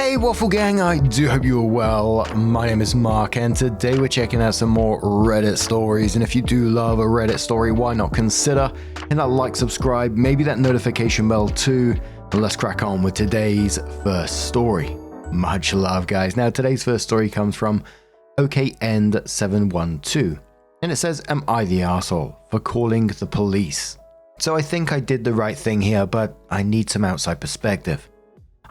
Hey Waffle Gang, I do hope you are well. My name is Mark and today we're checking out some more Reddit stories, and if you do love a Reddit story, why not consider hitting that like, subscribe, maybe that notification bell too, and let's crack on with today's first story. Much love guys. Now today's first story comes from OKEnd712 and it says, am I the arsehole for calling the police? So I think I did the right thing here, but I need some outside perspective.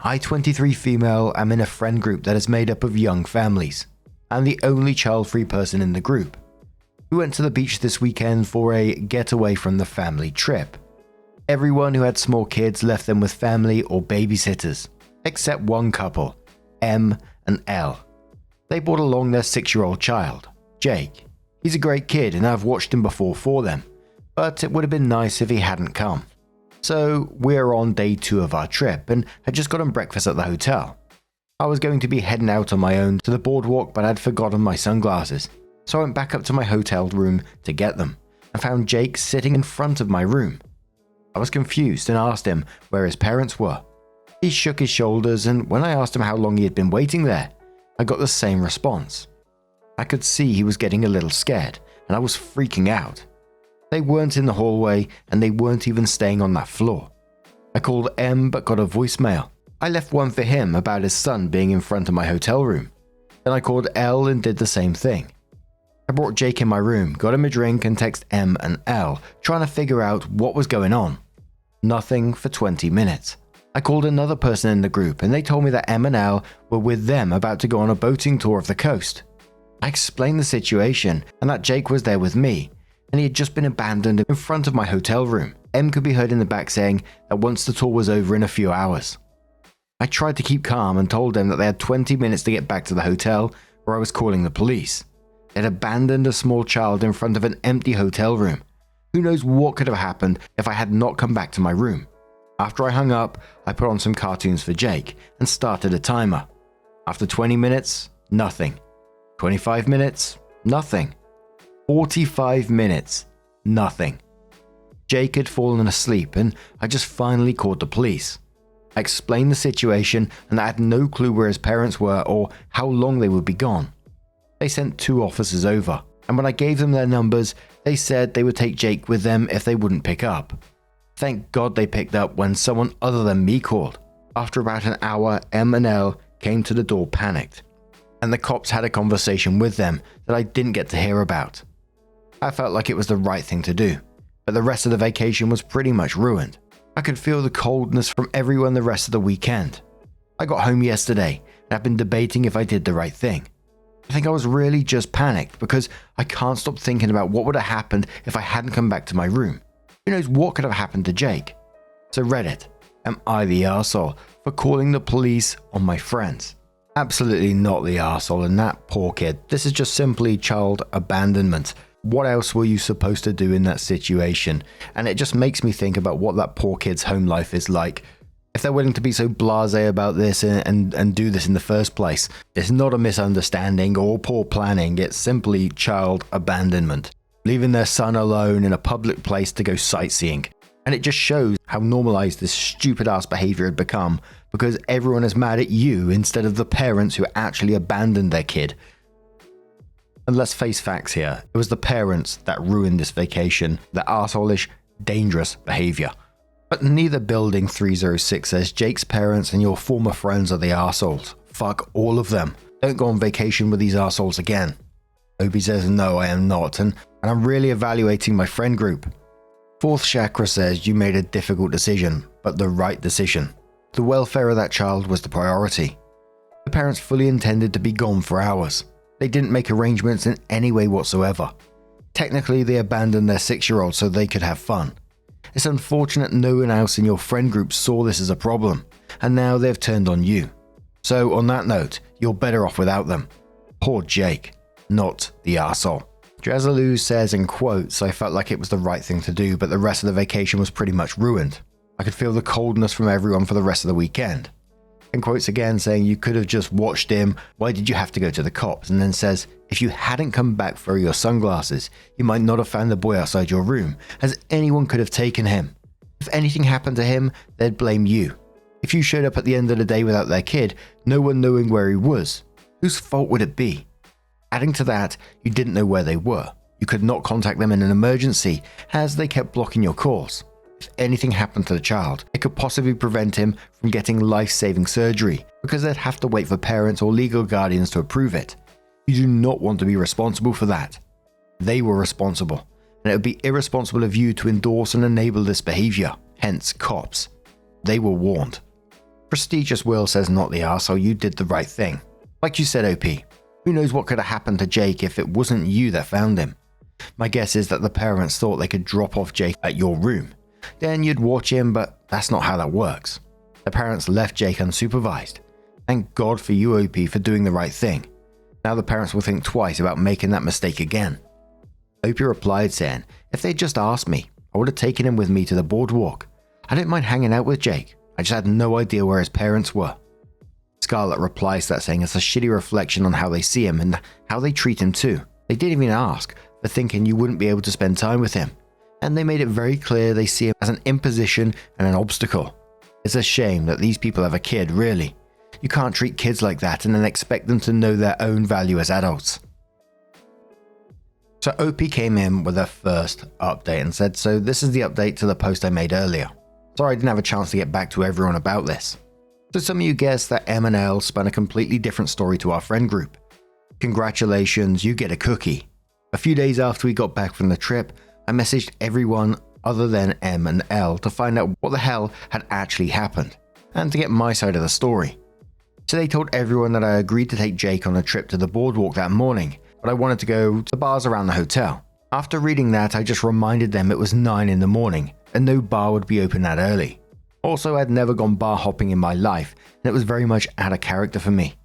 I, 23 female, am in a friend group that is made up of young families. I'm the only child-free person in the group. We went to the beach this weekend for a getaway from the family trip. Everyone who had small kids left them with family or babysitters, except one couple, M and L. They brought along their 6-year-old child, Jake. He's a great kid and I've watched him before for them, but it would have been nice if he hadn't come. So we're on day 2 of our trip and had just gotten breakfast at the hotel. I was going to be heading out on my own to the boardwalk, but I'd forgotten my sunglasses. So I went back up to my hotel room to get them and found Jake sitting in front of my room. I was confused and asked him where his parents were. He shook his shoulders, and when I asked him how long he had been waiting there, I got the same response. I could see he was getting a little scared and I was freaking out. They weren't in the hallway and they weren't even staying on that floor. I called M but got a voicemail. I left one for him about his son being in front of my hotel room. Then I called L and did the same thing. I brought Jake in my room, got him a drink and texted M and L trying to figure out what was going on. Nothing for 20 minutes. I called another person in the group and they told me that M and L were with them about to go on a boating tour of the coast. I explained the situation and that Jake was there with me, and he had just been abandoned in front of my hotel room. M could be heard in the back saying that once the tour was over in a few hours. I tried to keep calm and told them that they had 20 minutes to get back to the hotel or I was calling the police. They'd abandoned a small child in front of an empty hotel room. Who knows what could have happened if I had not come back to my room. After I hung up, I put on some cartoons for Jake and started a timer. After 20 minutes, nothing. 25 minutes, nothing. 45 minutes, nothing. Jake had fallen asleep and I just finally called the police. I explained the situation and I had no clue where his parents were or how long they would be gone. They sent 2 officers over, and when I gave them their numbers, they said they would take Jake with them if they wouldn't pick up. Thank God they picked up when someone other than me called. After about an hour, M and L came to the door panicked, and the cops had a conversation with them that I didn't get to hear about. I felt like it was the right thing to do, but the rest of the vacation was pretty much ruined. I could feel the coldness from everyone the rest of the weekend. I got home yesterday and I've been debating if I did the right thing. I think I was really just panicked because I can't stop thinking about what would have happened if I hadn't come back to my room. Who knows what could have happened to Jake? So Reddit, am I the arsehole for calling the police on my friends? Absolutely not the arsehole, and that poor kid. This is just simply child abandonment. What else were you supposed to do in that situation? And it just makes me think about what that poor kid's home life is like. If they're willing to be so blasé about this and do this in the first place, it's not a misunderstanding or poor planning, it's simply child abandonment. Leaving their son alone in a public place to go sightseeing. And it just shows how normalized this stupid ass behavior had become because everyone is mad at you instead of the parents who actually abandoned their kid. And let's face facts here, it was the parents that ruined this vacation, their arsehole-ish, dangerous behavior. But neither Building 306 says Jake's parents and your former friends are the arseholes. Fuck all of them. Don't go on vacation with these arseholes again. Obi says no, I am not, and I'm really evaluating my friend group. Fourth Chakra says you made a difficult decision, but the right decision. The welfare of that child was the priority. The parents fully intended to be gone for hours. They didn't make arrangements in any way whatsoever. Technically, they abandoned their 6-year-old so they could have fun. It's unfortunate no one else in your friend group saw this as a problem, and now they've turned on you. So on that note, you're better off without them. Poor Jake, not the arsehole. Drazaloo says in quotes, I felt like it was the right thing to do, but the rest of the vacation was pretty much ruined. I could feel the coldness from everyone for the rest of the weekend. And quotes again saying you could have just watched him, why did you have to go to the cops? And then says, if you hadn't come back for your sunglasses, you might not have found the boy outside your room, as anyone could have taken him. If anything happened to him, they'd blame you. If you showed up at the end of the day without their kid, no one knowing where he was, whose fault would it be? Adding to that, you didn't know where they were. You could not contact them in an emergency, as they kept blocking your calls. If anything happened to the child, it could possibly prevent him from getting life-saving surgery, because they'd have to wait for parents or legal guardians to approve it. You do not want to be responsible for that. They were responsible, and it would be irresponsible of you to endorse and enable this behavior, hence cops. They were warned. Prestigious Will says not the arsehole, you did the right thing. Like you said, OP, who knows what could have happened to Jake if it wasn't you that found him. My guess is that the parents thought they could drop off Jake at your room. Then you'd watch him, but that's not how that works. The parents left Jake unsupervised. Thank God for you, OP, for doing the right thing. Now the parents will think twice about making that mistake again. OP replied saying, if they'd just asked me, I would have taken him with me to the boardwalk. I didn't mind hanging out with Jake. I just had no idea where his parents were. Scarlett replies to that saying it's a shitty reflection on how they see him and how they treat him too. They didn't even ask for thinking you wouldn't be able to spend time with him. And they made it very clear they see him as an imposition and an obstacle. It's a shame that these people have a kid, really. You can't treat kids like that and then expect them to know their own value as adults. So OP came in with their first update and said, so this is the update to the post I made earlier. Sorry I didn't have a chance to get back to everyone about this. So some of you guessed that M and L spun a completely different story to our friend group. Congratulations, you get a cookie. A few days after we got back from the trip, I messaged everyone other than M and L to find out what the hell had actually happened, and to get my side of the story. So they told everyone that I agreed to take Jake on a trip to the boardwalk that morning, but I wanted to go to the bars around the hotel. After reading that, I just reminded them it was 9 in the morning, and no bar would be open that early. Also, I'd never gone bar hopping in my life, and it was very much out of character for me.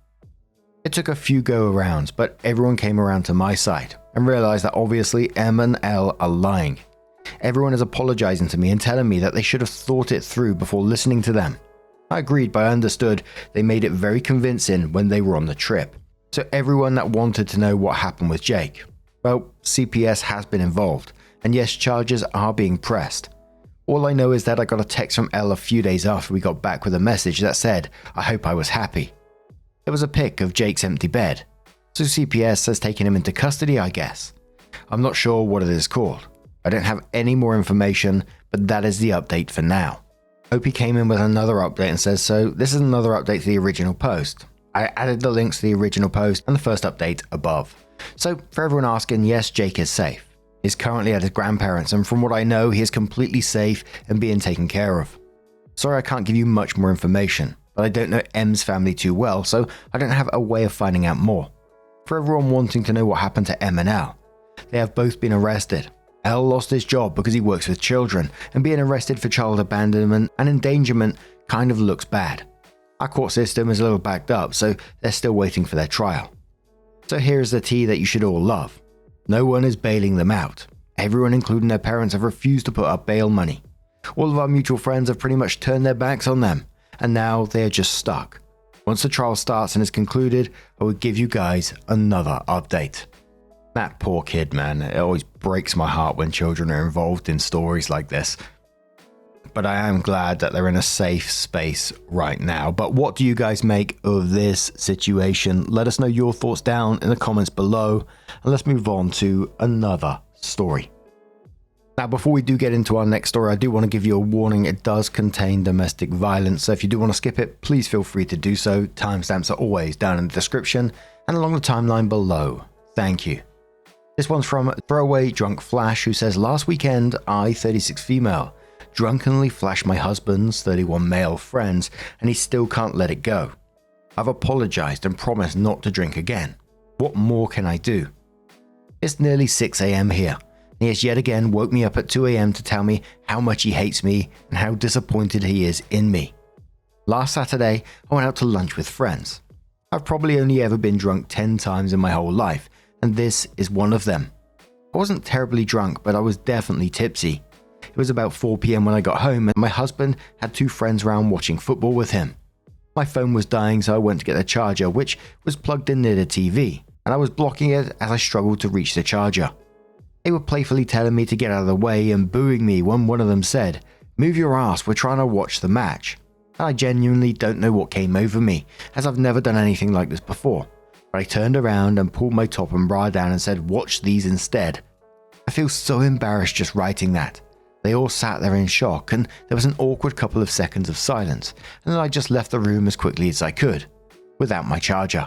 It took a few go-arounds, but everyone came around to my side, and realized that obviously M and L are lying. Everyone is apologizing to me and telling me that they should have thought it through before listening to them. I agreed, but I understood they made it very convincing when they were on the trip. So everyone that wanted to know what happened with Jake, well, CPS has been involved, and yes, charges are being pressed. All I know is that I got a text from L a few days after we got back with a message that said, I hope I was happy. It was a pic of Jake's empty bed. So CPS has taken him into custody, I guess. I'm not sure what it is called. I don't have any more information, but that is the update for now. OP came in with another update and says, so this is another update to the original post. I added the links to the original post and the first update above. So for everyone asking, yes, Jake is safe. He's currently at his grandparents, and from what I know, he is completely safe and being taken care of. Sorry I can't give you much more information, but I don't know M's family too well, so I don't have a way of finding out more. For everyone wanting to know what happened to M and L, they have both been arrested. L lost his job because he works with children, and being arrested for child abandonment and endangerment kind of looks bad. Our court system is a little backed up, so they're still waiting for their trial. So here's the tea that you should all love. No one is bailing them out. Everyone, including their parents, have refused to put up bail money. All of our mutual friends have pretty much turned their backs on them, and now they are just stuck. Once the trial starts and is concluded, I will give you guys another update. That poor kid, man. It always breaks my heart when children are involved in stories like this. But I am glad that they're in a safe space right now. But what do you guys make of this situation? Let us know your thoughts down in the comments below. And let's move on to another story. Now, before we do get into our next story, I do want to give you a warning. It does contain domestic violence. So if you do want to skip it, please feel free to do so. Timestamps are always down in the description and along the timeline below. Thank you. This one's from Throwaway Drunk Flash, who says, last weekend, I, 36 female, drunkenly flashed my husband's 31 male friends, and he still can't let it go. I've apologized and promised not to drink again. What more can I do? It's nearly 6 AM here. He has yet again woke me up at 2 AM to tell me how much he hates me and how disappointed he is in me. Last Saturday, I went out to lunch with friends. I've probably only ever been drunk 10 times in my whole life, and this is one of them. I wasn't terribly drunk, but I was definitely tipsy. It was about 4 PM when I got home, and my husband had 2 friends around watching football with him. My phone was dying, so I went to get the charger, which was plugged in near the TV, and I was blocking it as I struggled to reach the charger. They were playfully telling me to get out of the way and booing me when one of them said, "Move your ass, we're trying to watch the match." I genuinely don't know what came over me, as I've never done anything like this before. But I turned around and pulled my top and bra down and said, "Watch these instead." I feel so embarrassed just writing that. They all sat there in shock, and there was an awkward couple of seconds of silence, and then I just left the room as quickly as I could, without my charger.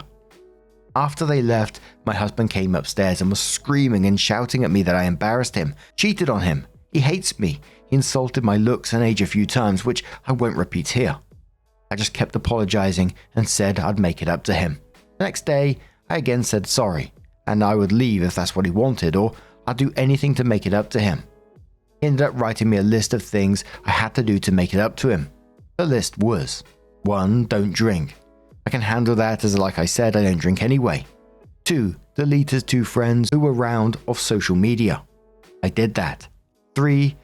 After they left, my husband came upstairs and was screaming and shouting at me that I embarrassed him, cheated on him. He hates me. He insulted my looks and age a few times, which I won't repeat here. I just kept apologizing and said I'd make it up to him. The next day, I again said sorry, and I would leave if that's what he wanted, or I'd do anything to make it up to him. He ended up writing me a list of things I had to do to make it up to him. The list was: 1. Don't drink. I can handle that, as like I said, I don't drink anyway. 2. Delete his 2 friends who were around off social media. I did that. 3.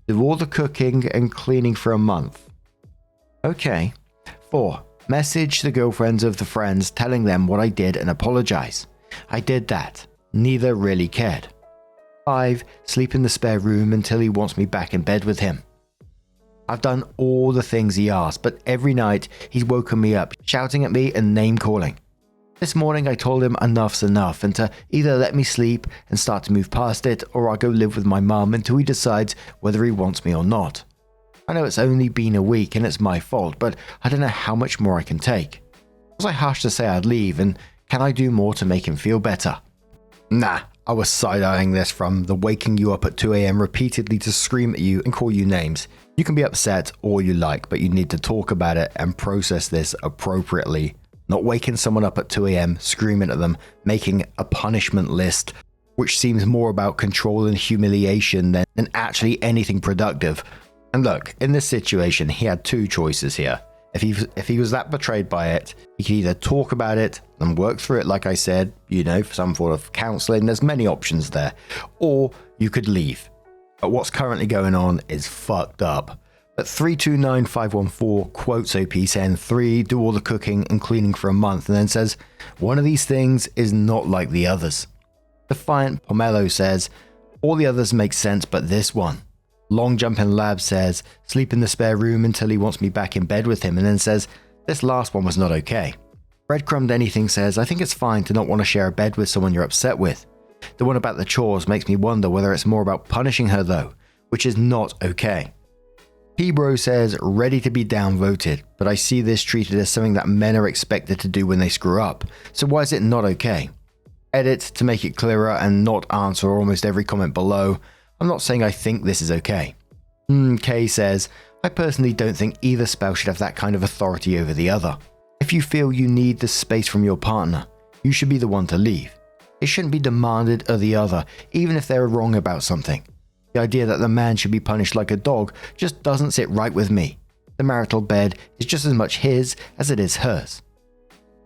Do all the cooking and cleaning for a month. Okay. 4. Message the girlfriends of the friends telling them what I did and apologize. I did that. Neither really cared. 5. Sleep in the spare room until he wants me back in bed with him. I've done all the things he asked, but every night he's woken me up, shouting at me and name calling. This morning I told him enough's enough and to either let me sleep and start to move past it, or I'll go live with my mum until he decides whether he wants me or not. I know it's only been a week and it's my fault, but I don't know how much more I can take. Was I harsh to say I'd leave, and can I do more to make him feel better? Nah, I was side-eyeing this from the waking you up at 2 a.m. repeatedly to scream at you and call you names. You can be upset all you like, but you need to talk about it and process this appropriately. Not waking someone up at 2 a.m., screaming at them, making a punishment list, which seems more about control and humiliation than actually anything productive. And look, in this situation, he had 2 choices here. If he was that betrayed by it, he could either talk about it and work through it, like I said, for some form of counseling. There's many options there. Or you could leave. But what's currently going on is fucked up. But 329514 quotes OP saying 3, do all the cooking and cleaning for a month, and then says, one of these things is not like the others. Defiant Pomelo says, all the others make sense but this one. Long Jumping Lab says, sleep in the spare room until he wants me back in bed with him, and then says, this last one was not okay. Breadcrumbed Anything says, I think it's fine to not want to share a bed with someone you're upset with. The one about the chores makes me wonder whether it's more about punishing her though, which is not okay. P-Bro says, ready to be downvoted, but I see this treated as something that men are expected to do when they screw up, so why is it not okay? Edit to make it clearer and not answer almost every comment below. I'm not saying I think this is okay. K says, I personally don't think either spouse should have that kind of authority over the other. If you feel you need the space from your partner, you should be the one to leave. It shouldn't be demanded of the other, even if they're wrong about something. The idea that the man should be punished like a dog just doesn't sit right with me. The marital bed is just as much his as it is hers.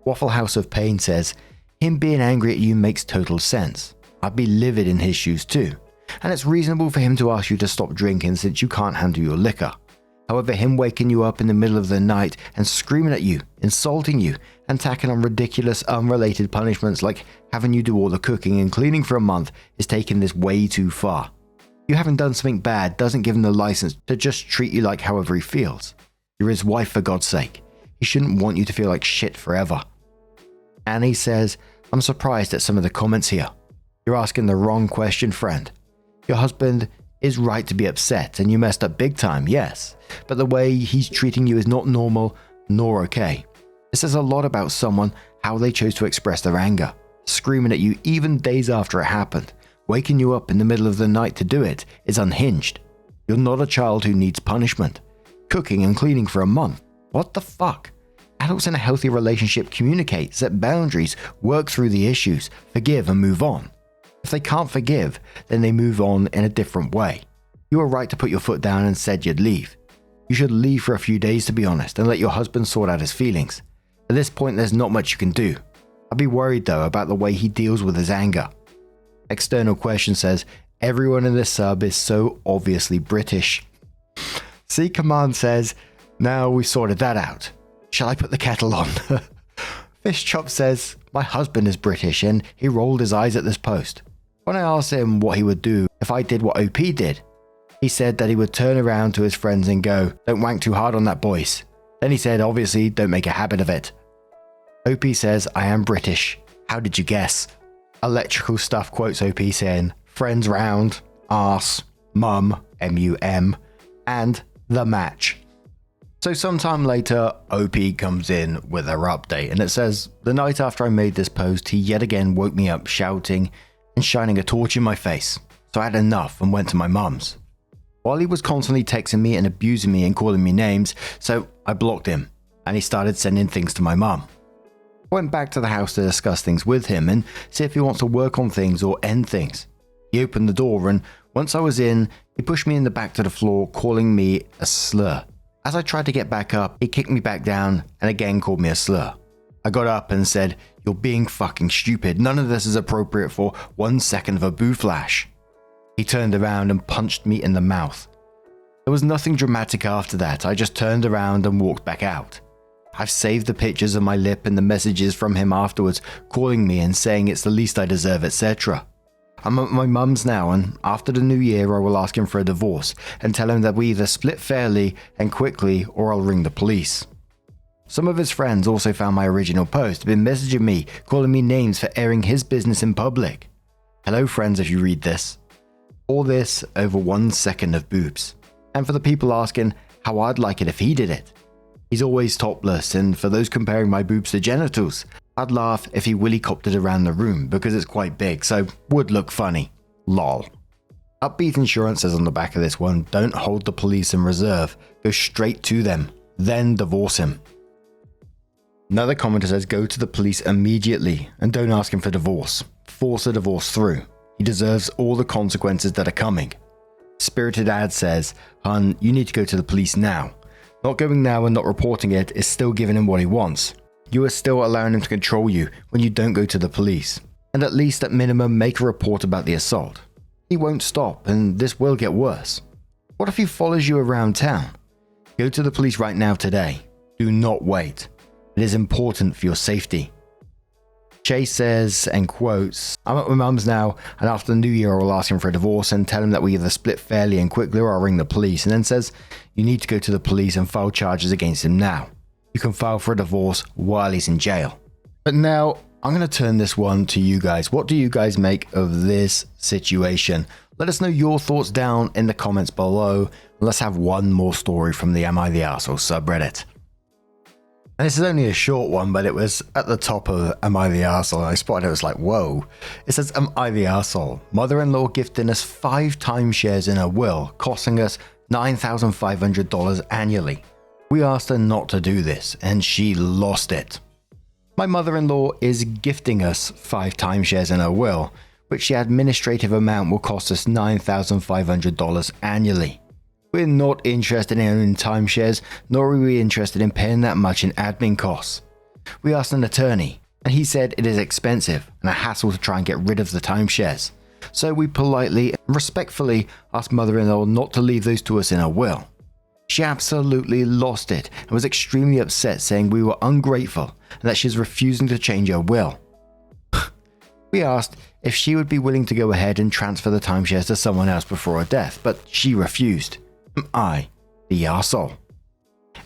Waffle House of Pain says, him being angry at you makes total sense. I'd be livid in his shoes too. And it's reasonable for him to ask you to stop drinking since you can't handle your liquor. However, him waking you up in the middle of the night and screaming at you, insulting you, and tacking on ridiculous unrelated punishments like having you do all the cooking and cleaning for a month is taking this way too far. You having done something bad doesn't give him the license to just treat you like however he feels. You're his wife, for God's sake. He shouldn't want you to feel like shit forever. Annie says, I'm surprised at some of the comments here. You're asking the wrong question, friend. Your husband is right to be upset, and you messed up big time, yes, but the way he's treating you is not normal nor okay. It says a lot about someone, how they chose to express their anger, screaming at you even days after it happened, waking you up in the middle of the night to do it is unhinged. You're not a child who needs punishment. Cooking and cleaning for a month. What the fuck? Adults in a healthy relationship communicate, set boundaries, work through the issues, forgive and move on. If they can't forgive, then they move on in a different way. You were right to put your foot down and said you'd leave. You should leave for a few days, to be honest, and let your husband sort out his feelings. At this point, there's not much you can do. I'd be worried though about the way he deals with his anger. External Question says, everyone in this sub is so obviously British. C Command says, now we sorted that out. Shall I put the kettle on? Fish Chop says, my husband is British and he rolled his eyes at this post. When I asked him what he would do if I did what OP did, he said that he would turn around to his friends and go, don't wank too hard on that, boys. Then he said, obviously, don't make a habit of it. OP says, I am British. How did you guess? Electrical stuff quotes OP saying, friends round, arse, mum, M-U-M, and the match. So sometime later, OP comes in with her update, and it says, the night after I made this post, he yet again woke me up shouting and shining a torch in my face. So I had enough and went to my mum's. While he was constantly texting me and abusing me and calling me names, so I blocked him, and he started sending things to my mum. I went back to the house to discuss things with him and see if he wants to work on things or end things. He opened the door, and once I was in, he pushed me in the back to the floor, calling me a slur. As I tried to get back up, he kicked me back down and again called me a slur. I got up and said, you're being fucking stupid. None of this is appropriate for 1 second of a boo flash. He turned around and punched me in the mouth. There was nothing dramatic after that. I just turned around and walked back out. I've saved the pictures of my lip and the messages from him afterwards, calling me and saying it's the least I deserve, etc. I'm at my mum's now, and after the new year I will ask him for a divorce and tell him that we either split fairly and quickly or I'll ring the police. Some of his friends also found my original post, been messaging me, calling me names for airing his business in public. Hello friends if you read this. All this over 1 second of boobs. And for the people asking how I'd like it if he did it. He's always topless, and for those comparing my boobs to genitals, I'd laugh if he willy-coptered around the room because it's quite big, so would look funny. Lol. Upbeat Insurance says on the back of this one, don't hold the police in reserve, go straight to them, then divorce him. Another commenter says go to the police immediately and don't ask him for divorce. Force a divorce through. He deserves all the consequences that are coming. Spirited Ad says, hun, you need to go to the police now. Not going now and not reporting it is still giving him what he wants. You are still allowing him to control you when you don't go to the police. And at least at minimum make a report about the assault. He won't stop and this will get worse. What if he follows you around town? Go to the police right now today. Do not wait. It is important for your safety. Chase says, and quotes, I'm at my mum's now, and after the new year I will ask him for a divorce and tell him that we either split fairly and quickly or I'll ring the police, and then says, you need to go to the police and file charges against him now. You can file for a divorce while he's in jail. But now, I'm going to turn this one to you guys. What do you guys make of this situation? Let us know your thoughts down in the comments below, and let's have one more story from the Am I the Arsehole subreddit. And this is only a short one, but it was at the top of Am I the Arsehole, and I spotted it, was like, whoa. It says, Am I the Arsehole? Mother-in-law gifting us 5 timeshares in her will, costing us $9,500 annually. We asked her not to do this, and she lost it. My mother-in-law is gifting us 5 timeshares in her will, which the administrative amount will cost us $9,500 annually. We're not interested in owning timeshares, nor are we interested in paying that much in admin costs. We asked an attorney, and he said it is expensive and a hassle to try and get rid of the timeshares. So we politely and respectfully asked mother-in-law not to leave those to us in her will. She absolutely lost it and was extremely upset, saying we were ungrateful and that she's refusing to change her will. We asked if she would be willing to go ahead and transfer the timeshares to someone else before her death, but she refused. Am I the arsehole?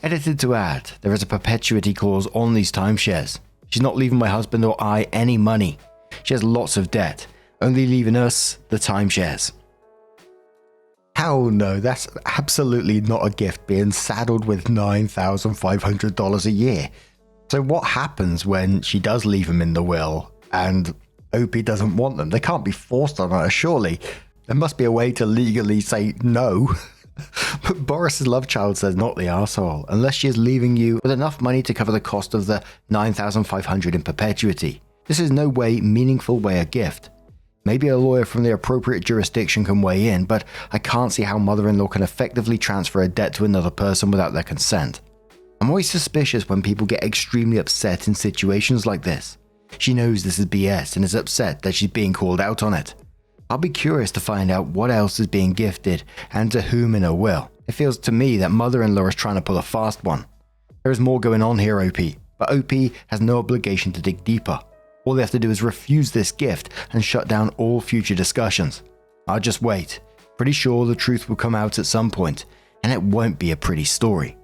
Edited to add, there is a perpetuity clause on these timeshares. She's not leaving my husband or I any money. She has lots of debt, only leaving us the timeshares. Hell no, that's absolutely not a gift, being saddled with $9,500 a year. So what happens when she does leave them in the will and OP doesn't want them? They can't be forced on her, surely. There must be a way to legally say no. But Boris's love child says not the arsehole, unless she is leaving you with enough money to cover the cost of the $9,500 in perpetuity. This is no way meaningful way a gift. Maybe a lawyer from the appropriate jurisdiction can weigh in, but I can't see how mother-in-law can effectively transfer a debt to another person without their consent. I'm always suspicious when people get extremely upset in situations like this. She knows this is BS and is upset that she's being called out on it. I'll be curious to find out what else is being gifted and to whom in her will. It feels to me that mother-in-law is trying to pull a fast one. There is more going on here, OP, but OP has no obligation to dig deeper. All they have to do is refuse this gift and shut down all future discussions. I'll just wait. Pretty sure the truth will come out at some point, and it won't be a pretty story.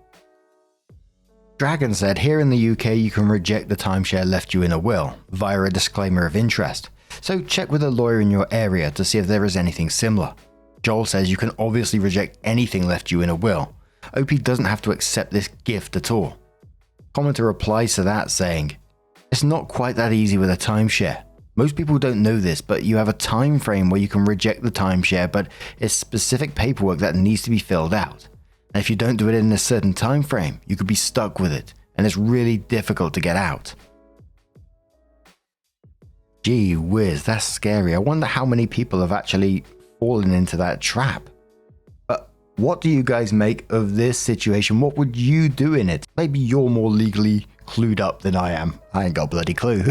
Dragon said, here in the UK you can reject the timeshare left you in a will via a disclaimer of interest, so check with a lawyer in your area to see if there is anything similar. Joel says you can obviously reject anything left you in a will. OP doesn't have to accept this gift at all. Commenter replies to that saying, it's not quite that easy with a timeshare. Most people don't know this, but you have a time frame where you can reject the timeshare, but it's specific paperwork that needs to be filled out. And if you don't do it in a certain time frame, you could be stuck with it, and it's really difficult to get out. Gee whiz, that's scary. I wonder how many people have actually fallen into that trap. But what do you guys make of this situation? What would you do in it? Maybe you're more legally clued up than I am. I ain't got a bloody clue.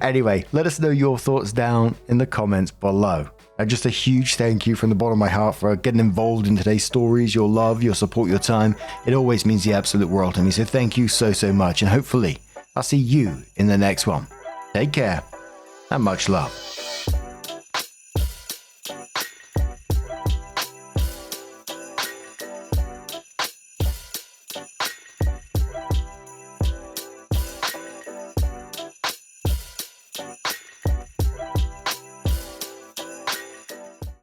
Anyway, let us know your thoughts down in the comments below. And just a huge thank you from the bottom of my heart for getting involved in today's stories, your love, your support, your time. It always means the absolute world to me. So thank you so much. And hopefully I'll see you in the next one. Take care and much love.